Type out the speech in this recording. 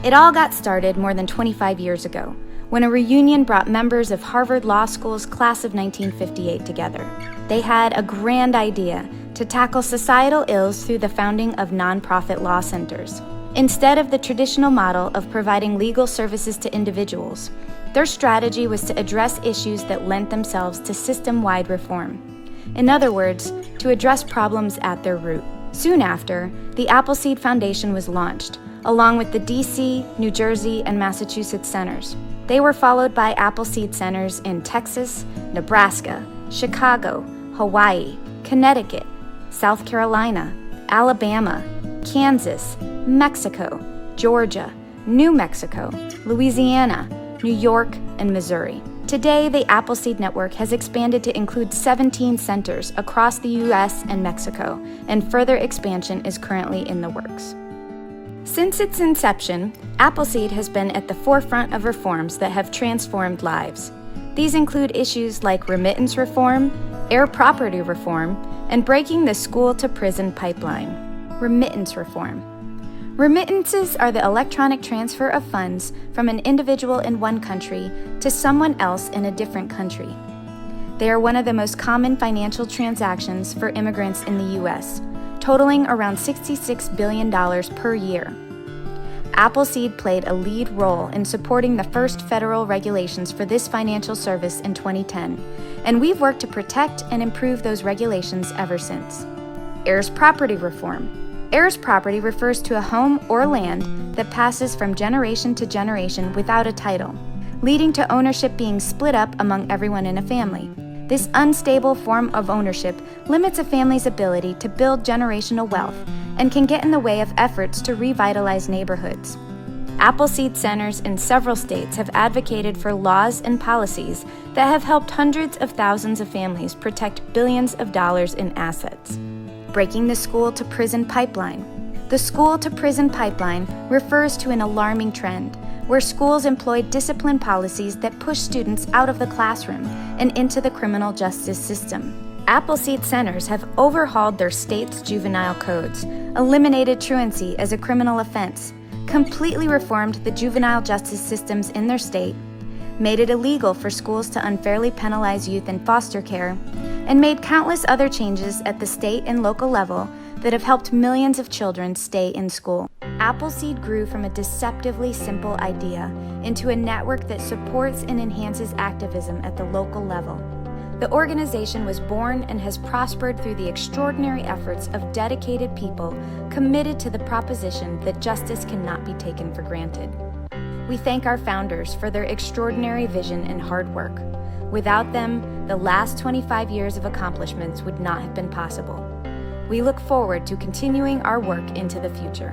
It all got started more than 25 years ago, when a reunion brought members of Harvard Law School's class of 1958 together. They had a grand idea to tackle societal ills through the founding of nonprofit law centers. Instead of the traditional model of providing legal services to individuals, their strategy was to address issues that lent themselves to system-wide reform. In other words, to address problems at their root. Soon after, the Appleseed Foundation was launched, along with the DC, New Jersey, and Massachusetts centers. They were followed by Appleseed Centers in Texas, Nebraska, Chicago, Hawaii, Connecticut, South Carolina, Alabama, Kansas, Mexico, Georgia, New Mexico, Louisiana, New York, and Missouri. Today, the Appleseed Network has expanded to include 17 centers across the U.S. and Mexico, and further expansion is currently in the works. Since its inception, Appleseed has been at the forefront of reforms that have transformed lives. These include issues like remittance reform, air property reform, and breaking the school-to-prison pipeline. Remittance reform. Remittances are the electronic transfer of funds from an individual in one country to someone else in a different country. They are one of the most common financial transactions for immigrants in the U.S., totaling around $66 billion per year. Appleseed played a lead role in supporting the first federal regulations for this financial service in 2010, and we've worked to protect and improve those regulations ever since. Heirs property reform. Heirs property refers to a home or land that passes from generation to generation without a title, leading to ownership being split up among everyone in a family. This unstable form of ownership limits a family's ability to build generational wealth and can get in the way of efforts to revitalize neighborhoods. Appleseed Centers in several states have advocated for laws and policies that have helped hundreds of thousands of families protect billions of dollars in assets. Breaking the school-to-prison pipeline. The school-to-prison pipeline refers to an alarming trend where schools employ discipline policies that push students out of the classroom and into the criminal justice system. Appleseed Centers have overhauled their state's juvenile codes, eliminated truancy as a criminal offense, completely reformed the juvenile justice systems in their state, made it illegal for schools to unfairly penalize youth in foster care, and made countless other changes at the state and local level that have helped millions of children stay in school. Appleseed grew from a deceptively simple idea into a network that supports and enhances activism at the local level. The organization was born and has prospered through the extraordinary efforts of dedicated people committed to the proposition that justice cannot be taken for granted. We thank our founders for their extraordinary vision and hard work. Without them, the last 25 years of accomplishments would not have been possible. We look forward to continuing our work into the future.